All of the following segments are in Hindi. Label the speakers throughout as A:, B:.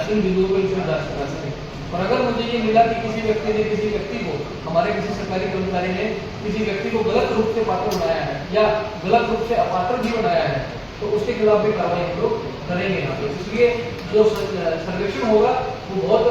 A: इन बिंदुओं पर इसमें जांच करा सकें। और अगर मुझे ये मिला कि किसी व्यक्ति ने किसी व्यक्ति को, हमारे किसी सरकारी कर्मचारी ने किसी व्यक्ति को गलत रूप से पात्र बनाया है या गलत रूप से अपात्र भी बनाया है, तो उसके खिलाफ भी कार्रवाई हम लोग करेंगे यहाँ पे। इसलिए जो सर्वेक्षण होगा वो बहुत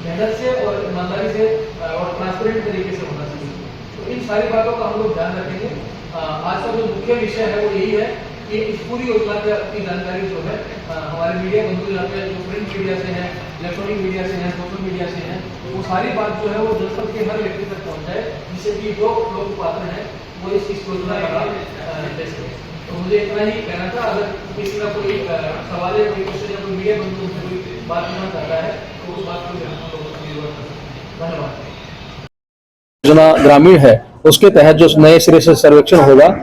A: मेहनत से और ईमानदारी से और ट्रांसपेरेंट तरीके से होना चाहिए। तो इन सारी बातों का हम लोग ध्यान रखेंगे। आज का जो मुख्य विषय है वो यही है कि इस पूरी योजना की जानकारी जो है हमारे मीडिया बंधु यहाँ पे जो प्रिंट मीडिया से है, इलेक्ट्रॉनिक मीडिया से है, सोशल मीडिया से है, वो सारी बात जो है वो जनपद के हर व्यक्ति तक पहुँच जाए, जिससे कि जो लोग पात्र हैं वो इस योजना का लाभ ले सकें। तो मुझे इतना ही कहना था। अगर किसी का कोई सवाल या कोई क्वेश्चन या कोई मीडिया बंधु से कोई बात करना चाहता है तो उस बात को धन्यवाद।
B: योजना ग्रामीण है, उसके तहत जो नए सिरे से सर्वेक्षण होगा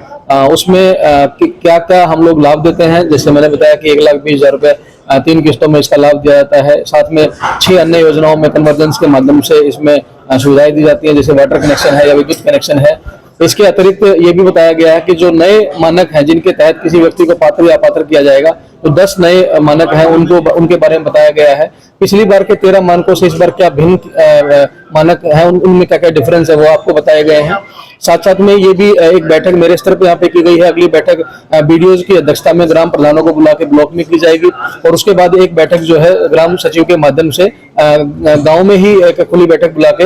B: उसमें क्या क्या हम लोग लाभ देते हैं। जैसे मैंने बताया कि 1,20,000 रुपए 3 किस्तों में इसका लाभ दिया जाता है। साथ में 6 अन्य योजनाओं में कन्वर्जेंस के माध्यम से इसमें सुविधाएं दी जाती हैं, जैसे वाटर कनेक्शन है या विद्युत कनेक्शन है। इसके अतिरिक्त ये भी बताया गया है कि जो नए मानक हैं जिनके तहत किसी व्यक्ति को पात्र या अपात्र किया जाएगा, तो 10 नए मानक हैं उनके बारे में बताया गया है। पिछली बार के 13 मानकों से इस बार क्या भिन्न मानक हैं, उनमें क्या क्या डिफरेंस है वो आपको बताए गए हैं। साथ साथ में ये भी एक बैठक मेरे स्तर पे यहाँ पे की गई है। अगली बैठक बीडीओज की अध्यक्षता में ग्राम प्रधानों को बुला के ब्लॉक में की जाएगी और उसके बाद एक बैठक जो है ग्राम सचिव के माध्यम से गांव में ही एक खुली बैठक बुला के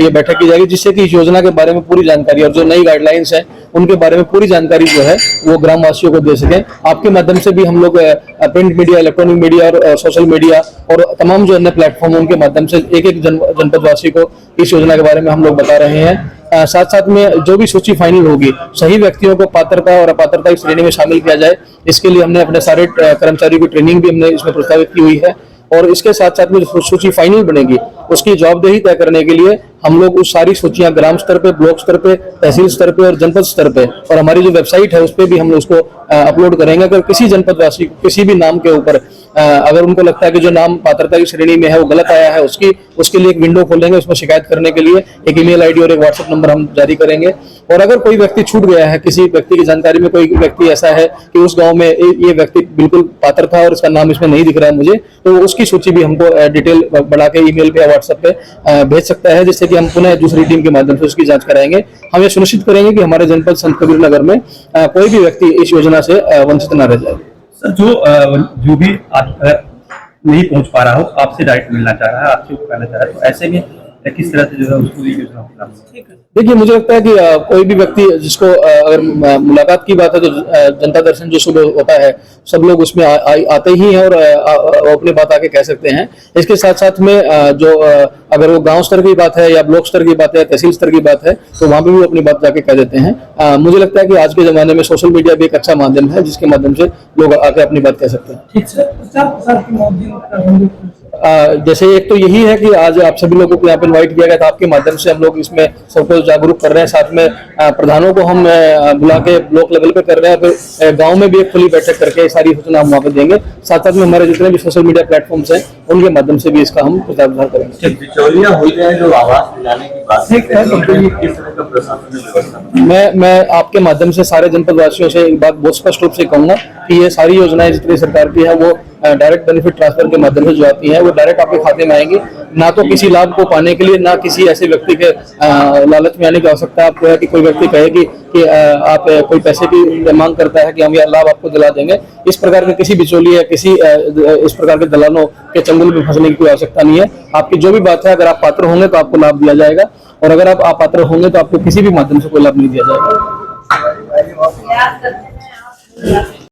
B: ये बैठक की जाएगी, जिससे कि इस योजना के बारे में पूरी जानकारी और जो नई गाइडलाइंस है उनके बारे में पूरी जानकारी जो है वो ग्रामवासियों को दे सकें। आपके माध्यम से भी हम लोग प्रिंट मीडिया, इलेक्ट्रॉनिक मीडिया और सोशल मीडिया और तमाम जो अन्य प्लेटफॉर्म उनके माध्यम से एक एक जनपदवासी को इस योजना के बारे में हम लोग बता रहे हैं। साथ साथ में जो भी सूची फाइनल होगी, सही व्यक्तियों को पात्रता और अपात्रता की श्रेणी में शामिल किया जाए, इसके लिए हमने अपने सारे कर्मचारियों की ट्रेनिंग भी हमने इसमें प्रस्तावित की हुई है। और इसके साथ साथ में जो सूची फाइनल बनेगी उसकी जवाबदेही तय करने के लिए हम लोग उस सारी सूचियां ग्राम स्तर पे, ब्लॉक स्तर पे, तहसील स्तर पे और जनपद स्तर पे और हमारी जो वेबसाइट है उस पे भी हम उसको अपलोड करेंगे। अगर किसी जनपदवासी किसी भी नाम के ऊपर अगर उनको लगता है कि जो नाम पात्रता की श्रेणी में है वो गलत आया है, उसके लिए एक विंडो खोलेंगे। उसमें शिकायत करने के लिए एक ईमेल आईडी और एक व्हाट्सएप नंबर हम जारी करेंगे। और अगर कोई व्यक्ति छूट गया है, किसी व्यक्ति की जानकारी में कोई व्यक्ति ऐसा है कि उस गांव में ये व्यक्ति बिल्कुल पात्र था और इसका नाम इसमें नहीं दिख रहा है मुझे, तो उसकी सूची भी हमको डिटेल बढ़ा के ईमेल पे या व्हाट्सएप पे भेज सकता है, जिससे कि हम पुनः दूसरी टीम के माध्यम से उसकी जांच कराएंगे। हम ये सुनिश्चित करेंगे कि हमारे जनपद संत कबीर नगर में कोई भी व्यक्ति इस योजना से वंचित न रह जाए।
C: सर, जो भी नहीं पहुंच पा रहा हो, आपसे डायरेक्ट मिलना चाह रहा है, आपसे कहना चाह रहा है, तो ऐसे में किस तरह से जो है उसको ये योजना।
B: देखिए, मुझे लगता है कि कोई भी व्यक्ति जिसको अगर मुलाकात की बात है तो जनता दर्शन जो सुबह होता है सब लोग उसमें आते ही हैं और अपनी बात आके कह सकते हैं। इसके साथ साथ में जो अगर वो गांव स्तर की बात है या ब्लॉक स्तर की बात है, तहसील स्तर की बात है, तो वहां पे भी अपनी बात जाके कह देते हैं। मुझे लगता है कि आज के जमाने में सोशल मीडिया भी एक अच्छा माध्यम है जिसके माध्यम से लोग आके अपनी बात कह सकते हैं।
D: ठीक
B: जैसे एक तो यही है कि आज आप सभी लोगों को यहाँ पे इनवाइट किया गया था, आपके माध्यम से हम लोग इसमें सबको जागरूक कर रहे हैं। साथ में प्रधानों को हम बुला के ब्लॉक लेवल पे कर रहे हैं, फिर गांव में भी एक खुली बैठक करके सारी सूचना हम वहाँ पे देंगे। साथ साथ में हमारे जितने भी सोशल मीडिया प्लेटफॉर्म्स हैं उनके माध्यम से भी इसका हम प्रचार प्रसार करेंगे।
E: जो आवास दिलाने की बात किस तरह का प्रशासन व्यवस्था?
B: मैं आपके माध्यम से सारे जनपदवासियों से एक बात बहुत स्पष्ट रूप से कहूंगा कि ये सारी योजनाएं जितनी सरकार की है वो डायरेक्ट बेनिफिट ट्रांसफर के माध्यम से जो आती है वो डायरेक्ट आपके खाते में आएंगी। ना तो किसी लाभ को पाने के लिए, ना किसी ऐसे व्यक्ति के लालच में आने की आवश्यकता आपको है कि कोई व्यक्ति कहे कि आप कोई पैसे की मांग करता है कि हम यह लाभ आपको दिला देंगे। इस प्रकार के किसी बिचौलिए या किसी इस प्रकार के दलालों के चंगुल में फंसने की कोई आवश्यकता नहीं है। आपकी जो भी बात है, अगर आप पात्र होंगे तो आपको लाभ दिया जाएगा और अगर आप अपात्र होंगे तो आपको किसी भी माध्यम से कोई लाभ नहीं दिया जाएगा।